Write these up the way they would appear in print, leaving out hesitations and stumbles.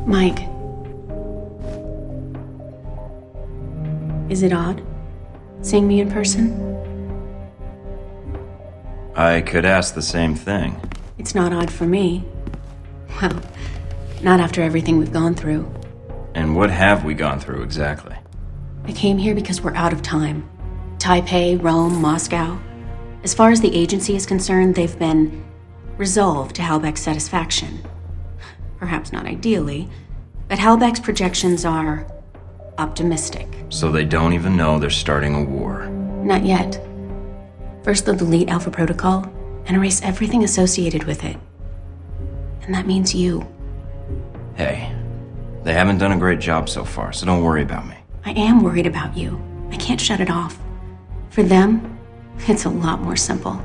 Mike. Is it odd, seeing me in person? I could ask the same thing. It's not odd for me. Well, not after everything we've gone through. And what have we gone through exactly? I came here because we're out of time. Taipei, Rome, Moscow. As far as the agency is concerned, they've been resolved to Halbeck's satisfaction. Perhaps not ideally, but Halbeck's projections are optimistic. So they don't even know they're starting a war. Not yet. First they'll delete Alpha Protocol and erase everything associated with it. And that means you. Hey, they haven't done a great job so far, so don't worry about me. I am worried about you. I can't shut it off. For them, it's a lot more simple.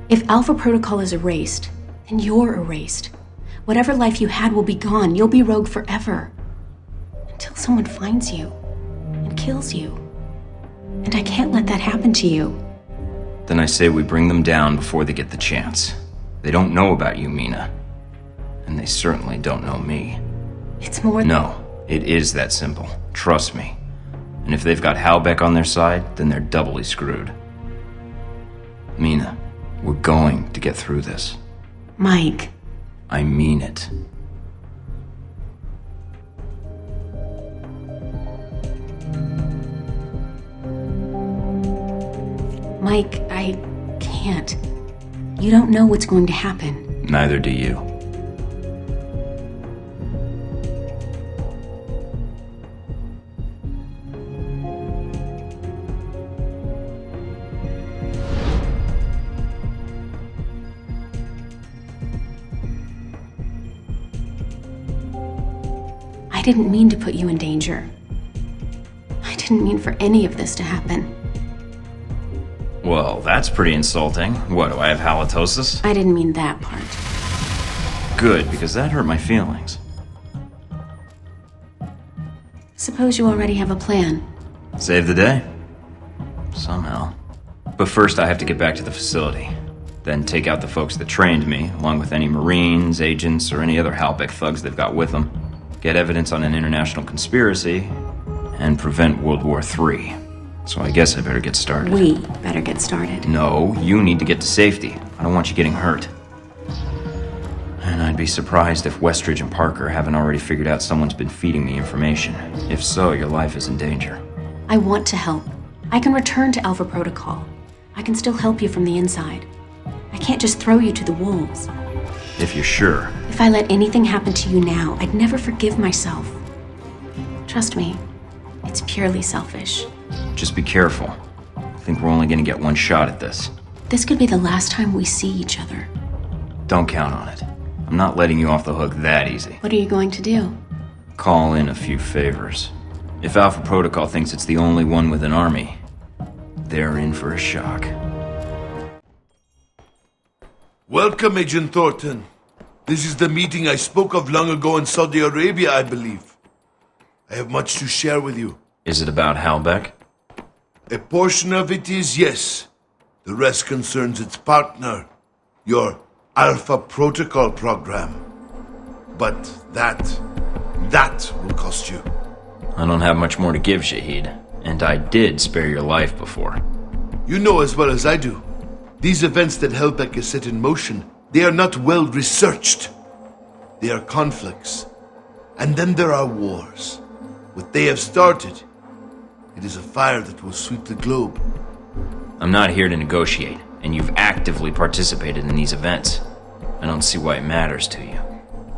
If Alpha Protocol is erased, then you're erased. Whatever life you had will be gone. You'll be rogue forever. Until someone finds you and kills you. And I can't let that happen to you. Then I say we bring them down before they get the chance. They don't know about you, Mina. And they certainly don't know me. It's more No, it is that simple. Trust me. And if they've got Halbeck on their side, then they're doubly screwed. Mina, we're going to get through this. Mike. I mean it. Mike, I can't. You don't know what's going to happen. Neither do you. I didn't mean to put you in danger. I didn't mean for any of this to happen. Well, that's pretty insulting. What, do I have halitosis? I didn't mean that part. Good, because that hurt my feelings. Suppose you already have a plan. Save the day. Somehow. But first I have to get back to the facility. Then take out the folks that trained me, along with any Marines, agents, or any other Halbeck thugs they've got with them. Get evidence on an international conspiracy, and prevent World War III. So I guess I better get started. We better get started. No, you need to get to safety. I don't want you getting hurt. And I'd be surprised if Westridge and Parker haven't already figured out someone's been feeding me information. If so, your life is in danger. I want to help. I can return to Alpha Protocol. I can still help you from the inside. I can't just throw you to the wolves. If you're sure. If I let anything happen to you now, I'd never forgive myself. Trust me, it's purely selfish. Just be careful. I think we're only gonna get one shot at this. This could be the last time we see each other. Don't count on it. I'm not letting you off the hook that easy. What are you going to do? Call in a few favors. If Alpha Protocol thinks it's the only one with an army, they're in for a shock. Welcome, Agent Thornton. This is the meeting I spoke of long ago in Saudi Arabia, I believe. I have much to share with you. Is it about Halbeck? A portion of it is yes. The rest concerns its partner, your Alpha Protocol program. But that will cost you. I don't have much more to give, Shahid. And I did spare your life before. You know as well as I do. These events that Halbeck has set in motion, they are not well researched. They are conflicts. And then there are wars. What they have started, it is a fire that will sweep the globe. I'm not here to negotiate, and you've actively participated in these events. I don't see why it matters to you.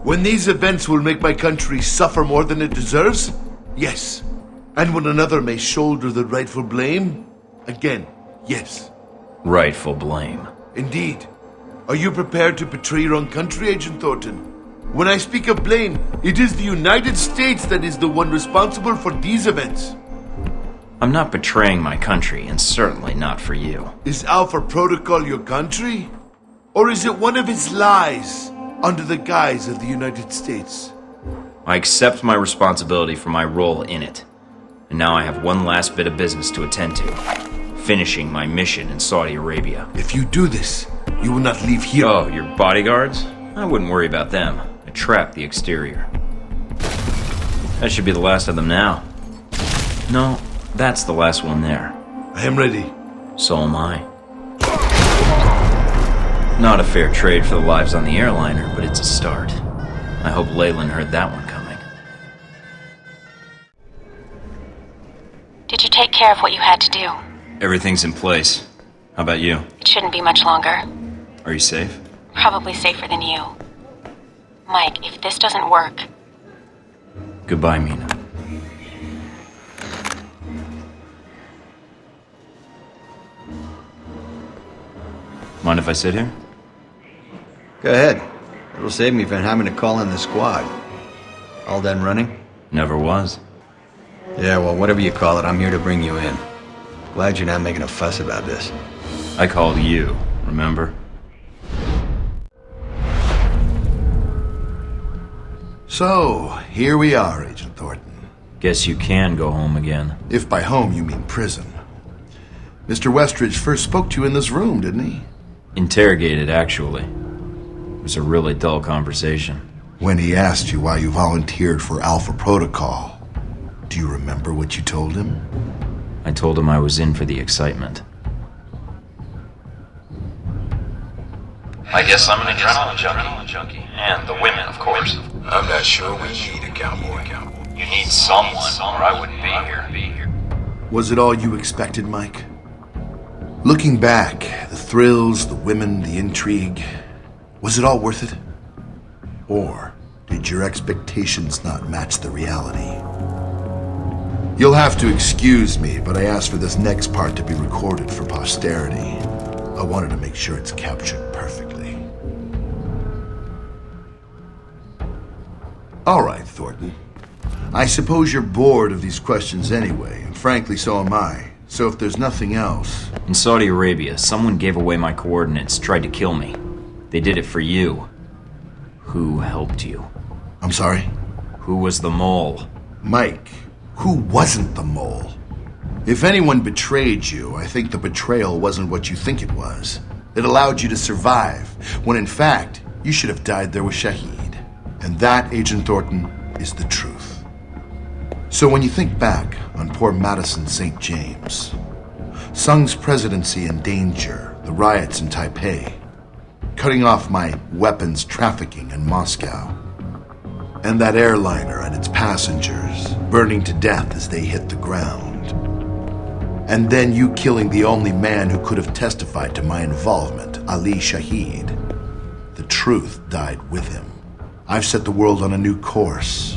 When these events will make my country suffer more than it deserves? Yes. And when another may shoulder the rightful blame? Again, yes. Rightful blame. Indeed. Are you prepared to betray your own country, Agent Thornton? When I speak of blame, it is the United States that is the one responsible for these events. I'm not betraying my country, and certainly not for you. Is Alpha Protocol your country? Or is it one of its lies under the guise of the United States? I accept my responsibility for my role in it. And now I have one last bit of business to attend to. Finishing my mission in Saudi Arabia. If you do this, you will not leave here. Oh, your bodyguards? I wouldn't worry about them. I trapped the exterior. That should be the last of them now. No, that's the last one there. I am ready. So am I. Not a fair trade for the lives on the airliner, but it's a start. I hope Leyland heard that one coming. Did you take care of what you had to do? Everything's in place. How about you? It shouldn't be much longer. Are you safe? Probably safer than you. Mike, if this doesn't work... Goodbye, Mina. Mind if I sit here? Go ahead. It'll save me from having to call in the squad. All done running? Never was. Yeah, well, whatever you call it, I'm here to bring you in. Glad you're not making a fuss about this. I called you, remember? So, here we are, Agent Thornton. Guess you can go home again. If by home you mean prison. Mr. Westridge first spoke to you in this room, didn't he? Interrogated, actually. It was a really dull conversation. When he asked you why you volunteered for Alpha Protocol, do you remember what you told him? I told him I was in for the excitement. I guess I'm an adrenaline junkie. And the women, of course. I'm not sure we need a cowboy. You need someone, or I wouldn't be here. Was it all you expected, Mike? Looking back, the thrills, the women, the intrigue, was it all worth it? Or did your expectations not match the reality? You'll have to excuse me, but I asked for this next part to be recorded for posterity. I wanted to make sure it's captured perfectly. All right, Thornton. I suppose you're bored of these questions anyway, and frankly, so am I. So if there's nothing else... In Saudi Arabia, someone gave away my coordinates, tried to kill me. They did it for you. Who helped you? I'm sorry? Who was the mole? Mike, who wasn't the mole? If anyone betrayed you, I think the betrayal wasn't what you think it was. It allowed you to survive, when in fact, you should have died there with Shahid. And that, Agent Thornton, is the truth. So when you think back on poor Madison St. James, Sung's presidency in danger, the riots in Taipei, cutting off my weapons trafficking in Moscow, and that airliner and its passengers burning to death as they hit the ground, and then you killing the only man who could have testified to my involvement, Ali Shahid, the truth died with him. I've set the world on a new course.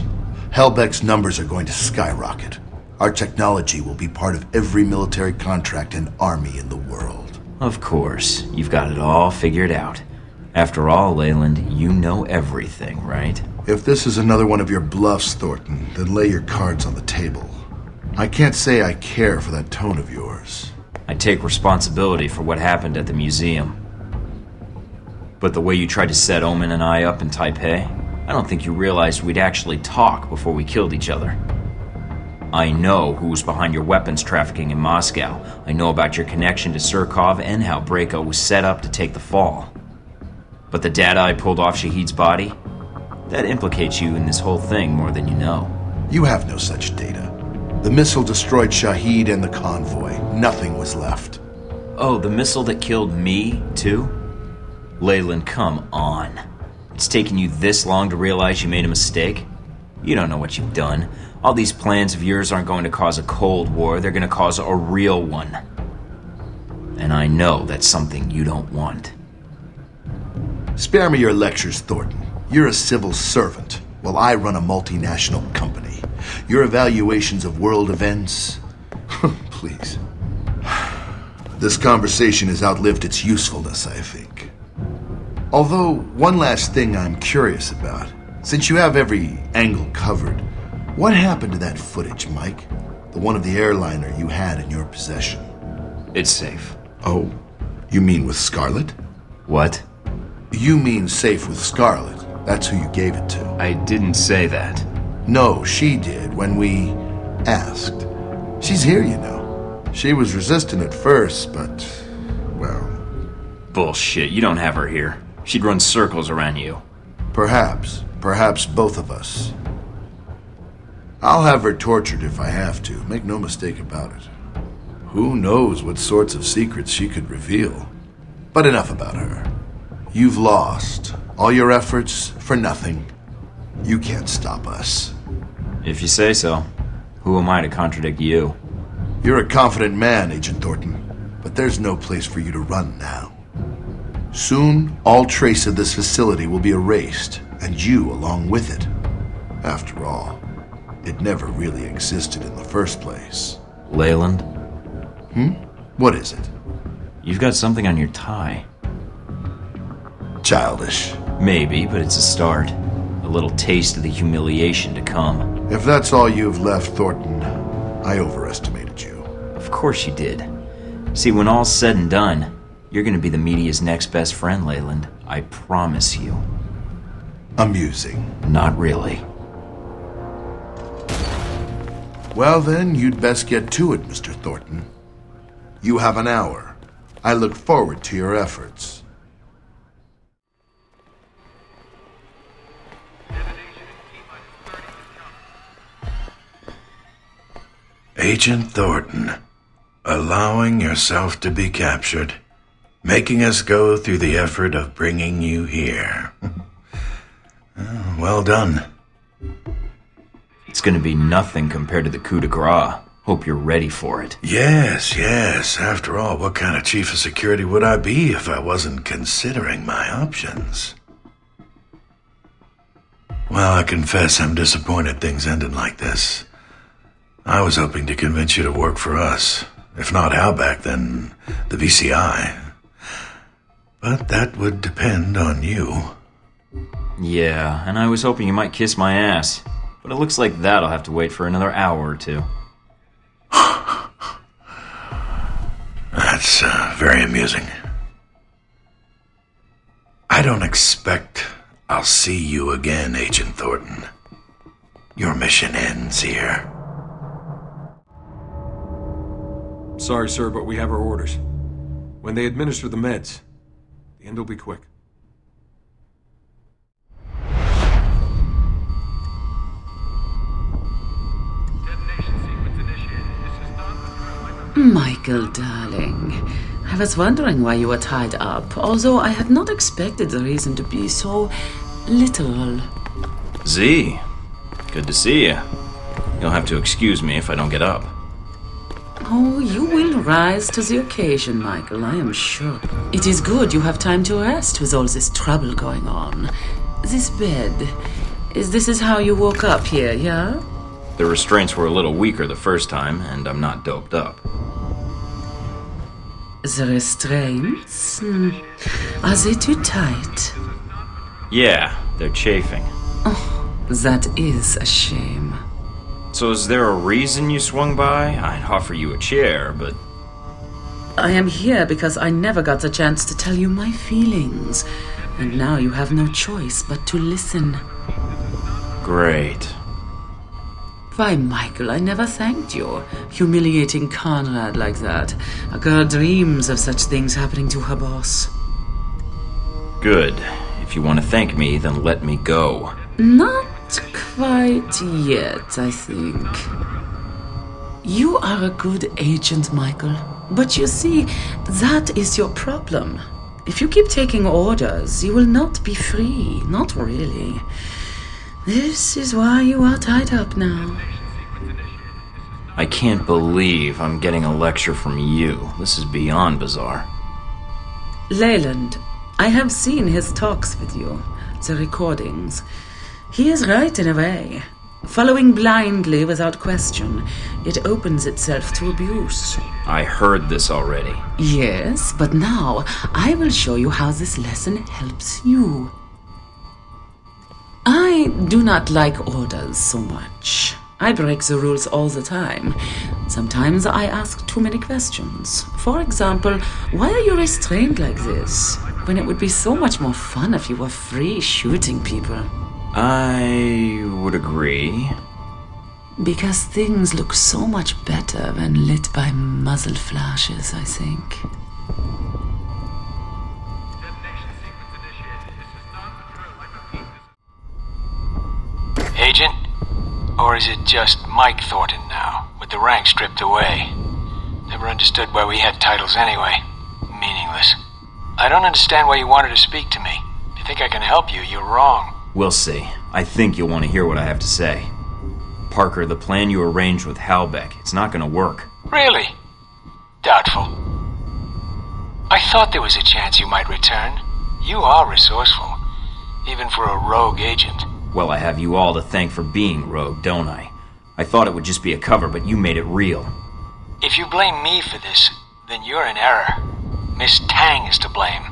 Helbeck's numbers are going to skyrocket. Our technology will be part of every military contract and army in the world. Of course. You've got it all figured out. After all, Leyland, you know everything, right? If this is another one of your bluffs, Thornton, then lay your cards on the table. I can't say I care for that tone of yours. I take responsibility for what happened at the museum. But the way you tried to set Omen and I up in Taipei, I don't think you realized we'd actually talk before we killed each other. I know who's behind your weapons trafficking in Moscow. I know about your connection to Surkov and how Breako was set up to take the fall. But the data I pulled off Shahid's body, that implicates you in this whole thing more than you know. You have no such data. The missile destroyed Shahid and the convoy. Nothing was left. Oh, the missile that killed me, too? Leyland, come on. It's taken you this long to realize you made a mistake? You don't know what you've done. All these plans of yours aren't going to cause a Cold War, they're going to cause a real one. And I know that's something you don't want. Spare me your lectures, Thornton. You're a civil servant, while I run a multinational company. Your evaluations of world events... Please. This conversation has outlived its usefulness, I think. Although, one last thing I'm curious about. Since you have every angle covered, what happened to that footage, Mike? The one of the airliner you had in your possession. It's safe. Oh, you mean with Scarlet? What? You mean safe with Scarlet. That's who you gave it to. I didn't say that. No, she did when we asked. She's here, you know. She was resistant at first, but, well... Bullshit, you don't have her here. She'd run circles around you. Perhaps both of us. I'll have her tortured if I have to, make no mistake about it. Who knows what sorts of secrets she could reveal. But enough about her. You've lost. All your efforts for nothing. You can't stop us. If you say so. Who am I to contradict you? You're a confident man, Agent Thornton, but there's no place for you to run now. Soon, all trace of this facility will be erased, and you along with it. After all, it never really existed in the first place. Leyland? What is it? You've got something on your tie. Childish. Maybe, but it's a start. A little taste of the humiliation to come. If that's all you've left, Thornton, I overestimated you. Of course you did. See, when all's said and done, you're gonna be the media's next best friend, Leyland. I promise you. Amusing. Not really. Well then, you'd best get to it, Mr. Thornton. You have an hour. I look forward to your efforts. Agent Thornton, allowing yourself to be captured, making us go through the effort of bringing you here. Well done. It's gonna be nothing compared to the coup de grace. Hope you're ready for it. Yes. After all, what kind of chief of security would I be if I wasn't considering my options? Well, I confess I'm disappointed things ended like this. I was hoping to convince you to work for us. If not Halbeck, then the VCI. But that would depend on you. Yeah, and I was hoping you might kiss my ass. But it looks like that'll have to wait for another hour or two. That's very amusing. I don't expect I'll see you again, Agent Thornton. Your mission ends here. Sorry, sir, but we have our orders. When they administer the meds, the end will be quick. Michael, darling. I was wondering why you were tied up, although I had not expected the reason to be so literal. Z, good to see you. You'll have to excuse me if I don't get up. Oh, you will rise to the occasion, Michael, I am sure. It is good you have time to rest with all this trouble going on. This bed, this is how you woke up here, yeah? The restraints were a little weaker the first time, and I'm not doped up. The restraints? Are they too tight? Yeah, they're chafing. Oh, that is a shame. So is there a reason you swung by? I'd offer you a chair, but... I am here because I never got the chance to tell you my feelings. And now you have no choice but to listen. Great. Why, Michael, I never thanked you. Humiliating Conrad like that. A girl dreams of such things happening to her boss. Good. If you want to thank me, then let me go. Not quite yet, I think. You are a good agent, Michael. But you see, that is your problem. If you keep taking orders, you will not be free. Not really. This is why you are tied up now. I can't believe I'm getting a lecture from you. This is beyond bizarre. Leyland, I have seen his talks with you, the recordings. He is right in a way. Following blindly without question, it opens itself to abuse. I heard this already. Yes, but now I will show you how this lesson helps you. I do not like orders so much. I break the rules all the time. Sometimes I ask too many questions. For example, why are you restrained like this? When it would be so much more fun if you were free shooting people. I would agree. Because things look so much better when lit by muzzle flashes, I think. Agent, Or is it just Mike Thornton now, with the rank stripped away? Never understood why we had titles anyway. Meaningless. I don't understand why you wanted to speak to me. If you think I can help you, you're wrong. We'll see. I think you'll want to hear what I have to say. Parker, the plan you arranged with Halbeck, it's not going to work. Really? Doubtful. I thought there was a chance you might return. You are resourceful, even for a rogue agent. Well, I have you all to thank for being rogue, don't I? I thought it would just be a cover, but you made it real. If you blame me for this, then you're in error. Miss Tang is to blame.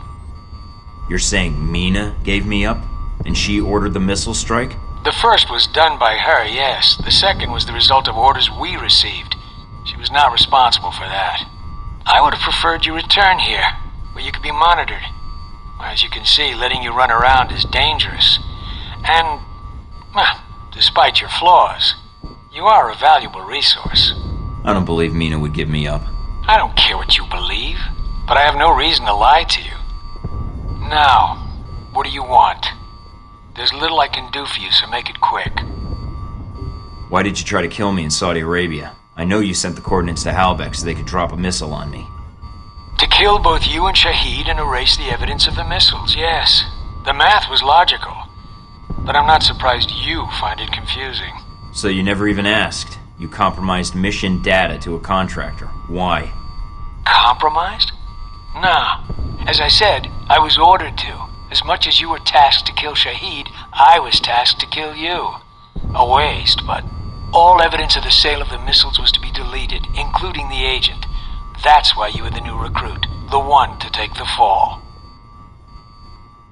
You're saying Mina gave me up? And she ordered the missile strike? The first was done by her, yes. The second was the result of orders we received. She was not responsible for that. I would have preferred you return here, where you could be monitored. As you can see, letting you run around is dangerous. And, well, despite your flaws, you are a valuable resource. I don't believe Mina would give me up. I don't care what you believe, but I have no reason to lie to you. Now, what do you want? There's little I can do for you, so make it quick. Why did you try to kill me in Saudi Arabia? I know you sent the coordinates to Halbeck so they could drop a missile on me. To kill both you and Shahid and erase the evidence of the missiles, yes. The math was logical. But I'm not surprised you find it confusing. So you never even asked. You compromised mission data to a contractor. Why? Compromised? Nah. As I said, I was ordered to. As much as you were tasked to kill Shahid, I was tasked to kill you. A waste, but all evidence of the sale of the missiles was to be deleted, including the agent. That's why you were the new recruit, the one to take the fall.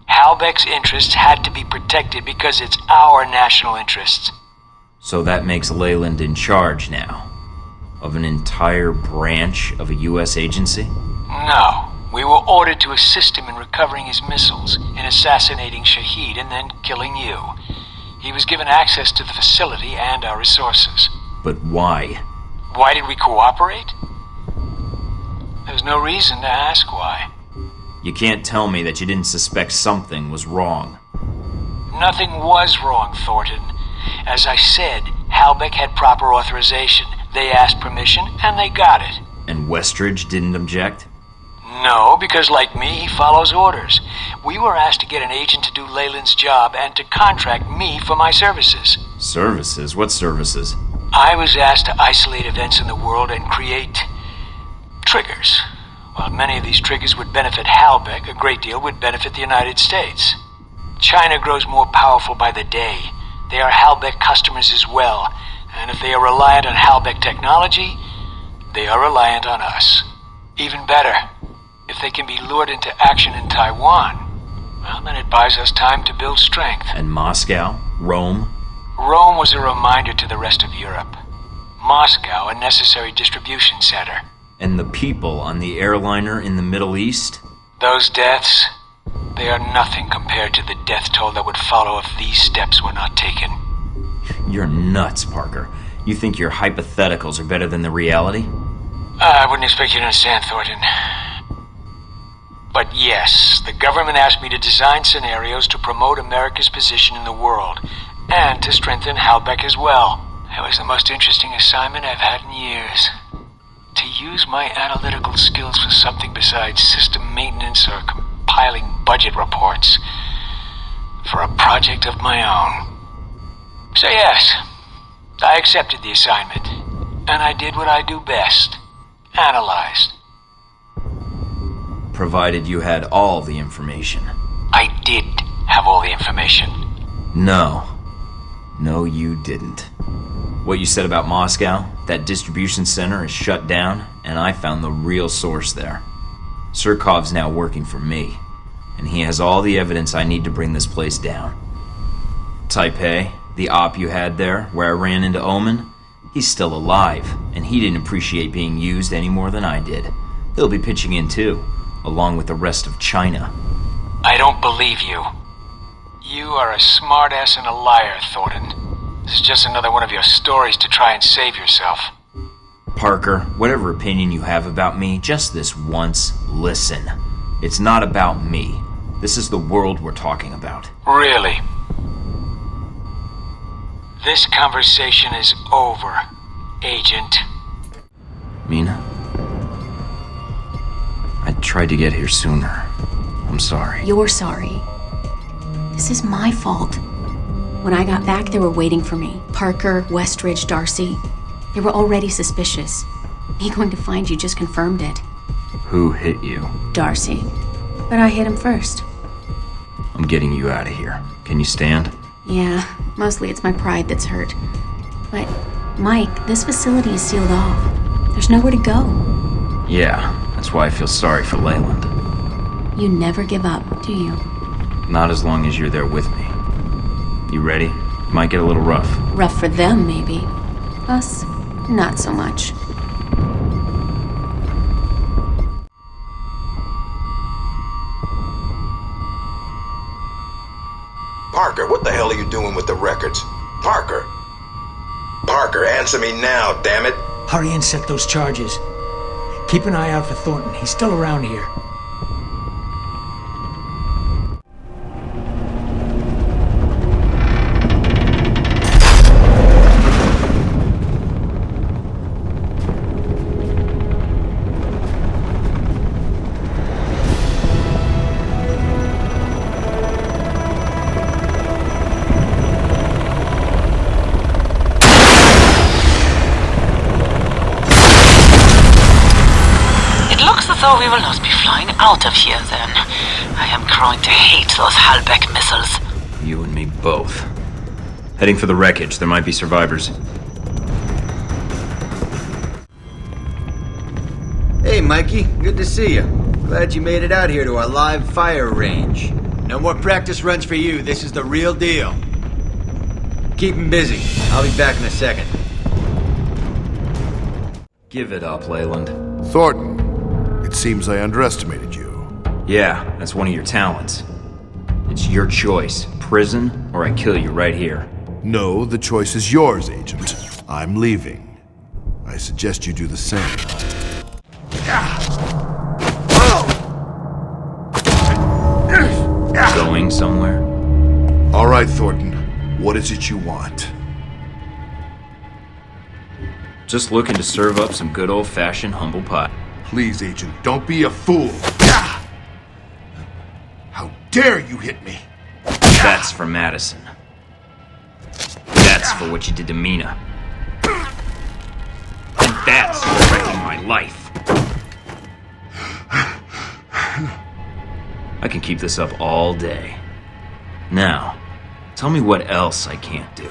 Halbeck's interests had to be protected because it's our national interests. So that makes Leyland in charge now? Of an entire branch of a U.S. agency? No. We were ordered to assist him in recovering his missiles, in assassinating Shahid, and then killing you. He was given access to the facility and our resources. But why? Why did we cooperate? There's no reason to ask why. You can't tell me that you didn't suspect something was wrong. Nothing was wrong, Thornton. As I said, Halbeck had proper authorization. They asked permission, and they got it. And Westridge didn't object? No, because like me, he follows orders. We were asked to get an agent to do Leyland's job and to contract me for my services. Services? What services? I was asked to isolate events in the world and create triggers. While many of these triggers would benefit Halbeck, a great deal would benefit the United States. China grows more powerful by the day. They are Halbeck customers as well, and if they are reliant on Halbeck technology, they are reliant on us. Even better, if they can be lured into action in Taiwan, well, then it buys us time to build strength. And Moscow? Rome? Rome was a reminder to the rest of Europe. Moscow, a necessary distribution center. And the people on the airliner in the Middle East? Those deaths, they are nothing compared to the death toll that would follow if these steps were not taken. You're nuts, Parker. You think your hypotheticals are better than the reality? I wouldn't expect you to understand, Thornton. But yes, the government asked me to design scenarios to promote America's position in the world, and to strengthen Halbeck as well. It was the most interesting assignment I've had in years. To use my analytical skills for something besides system maintenance or compiling budget reports. For a project of my own. So yes, I accepted the assignment, and I did what I do best. Analyzed. Provided you had all the information. I did have all the information. No. No, you didn't. What you said about Moscow, that distribution center is shut down, and I found the real source there. Surkov's now working for me, and he has all the evidence I need to bring this place down. Taipei, the op you had there, where I ran into Omen, he's still alive, and he didn't appreciate being used any more than I did. He'll be pitching in too, along with the rest of China. I don't believe you. You are a smartass and a liar, Thornton. This is just another one of your stories to try and save yourself. Parker, whatever opinion you have about me, just this once, listen. It's not about me. This is the world we're talking about. Really? This conversation is over, Agent. Mina? I tried to get here sooner. I'm sorry. You're sorry. This is my fault. When I got back, they were waiting for me. Parker, Westridge, Darcy. They were already suspicious. Me going to find you just confirmed it. Who hit you? Darcy. But I hit him first. I'm getting you out of here. Can you stand? Yeah, mostly it's my pride that's hurt. But, Mike, this facility is sealed off. There's nowhere to go. Yeah, that's why I feel sorry for Leyland. You never give up, do you? Not as long as you're there with me. You ready? Might get a little rough. Rough for them, maybe. Us, not so much. Parker, what the hell are you doing with the records? Parker! Parker, answer me now, damn it! Hurry and set those charges. Keep an eye out for Thornton. He's still around here. So we will not be flying out of here then. I am growing to hate those Halbeck missiles. You and me both. Heading for the wreckage. There might be survivors. Hey, Mikey. Good to see you. Glad you made it out here to our live fire range. No more practice runs for you. This is the real deal. Keep him busy. I'll be back in a second. Give it up, Leyland. Thornton, it seems I underestimated you. Yeah, that's one of your talents. It's your choice. Prison, or I kill you right here. No, the choice is yours, Agent. I'm leaving. I suggest you do the same. Going somewhere? All right, Thornton. What is it you want? Just looking to serve up some good old-fashioned humble pie. Please, Agent, don't be a fool. How dare you hit me? That's for Madison. That's for what you did to Mina. And that's for wrecking my life. I can keep this up all day. Now, tell me what else I can't do.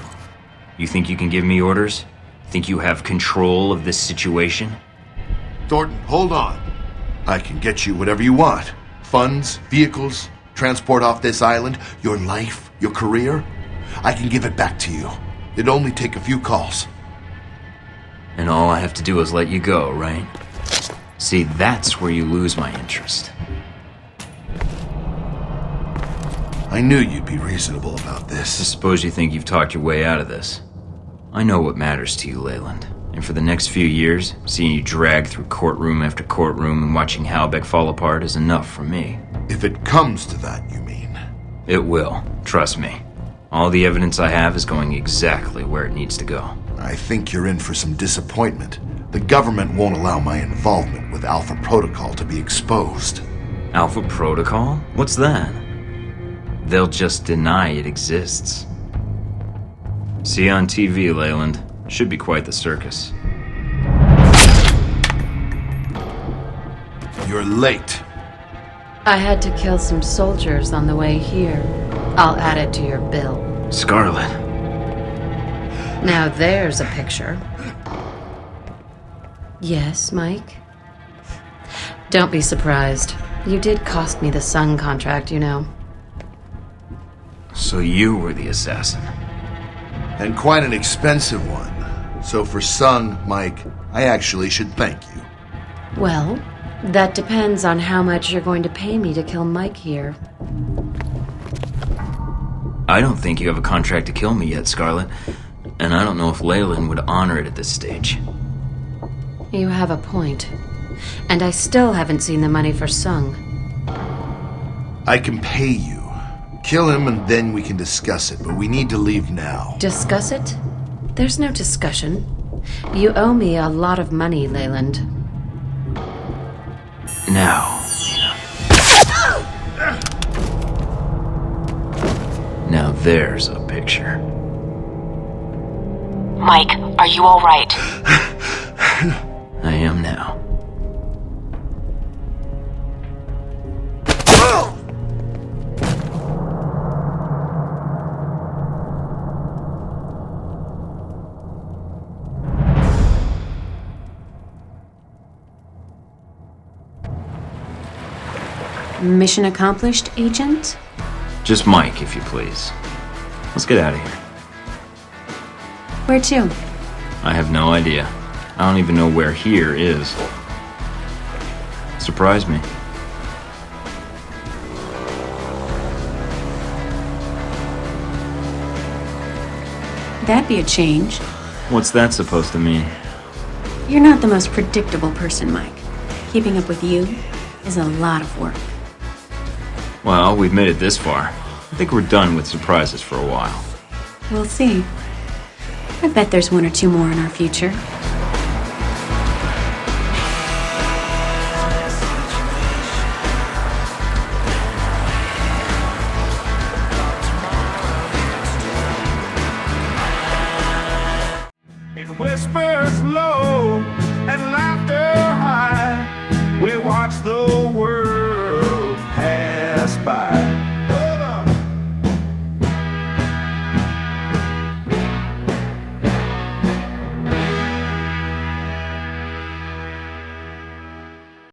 You think you can give me orders? Think you have control of this situation? Thornton, hold on. I can get you whatever you want. Funds, vehicles, transport off this island, your life, your career. I can give it back to you. It'd only take a few calls. And all I have to do is let you go, right? See, that's where you lose my interest. I knew you'd be reasonable about I this. suppose you think you've talked your way out of this. I know what matters to you, Leyland. And for the next few years, seeing you drag through courtroom after courtroom and watching Halbeck fall apart is enough for me. If it comes to that, you mean? It will, trust me. All the evidence I have is going exactly where it needs to go. I think you're in for some disappointment. The government won't allow my involvement with Alpha Protocol to be exposed. Alpha Protocol? What's that? They'll just deny it exists. See you on TV, Leyland. Should be quite the circus. You're late. I had to kill some soldiers on the way here. I'll add it to your bill. Scarlet. Now there's a picture. Yes, Mike? Don't be surprised. You did cost me the Sun contract, you know. So you were the assassin. And quite an expensive one. So for Sung, Mike, I actually should thank you. Well, that depends on how much you're going to pay me to kill Mike here. I don't think you have a contract to kill me yet, Scarlet. And I don't know if Leyland would honor it at this stage. You have a point. And I still haven't seen the money for Sung. I can pay you. Kill him and then we can discuss it, but we need to leave now. Discuss it? There's no discussion. You owe me a lot of money, Leyland. Now. Now there's a picture. Mike, are you all right? I am now. Mission accomplished, Agent? Just Mike, if you please. Let's get out of here. Where to? I have no idea. I don't even know where here is. Surprise me. That'd be a change. What's that supposed to mean? You're not the most predictable person, Mike. Keeping up with you is a lot of work. Well, we've made it this far. I think we're done with surprises for a while. We'll see. I bet there's one or two more in our future.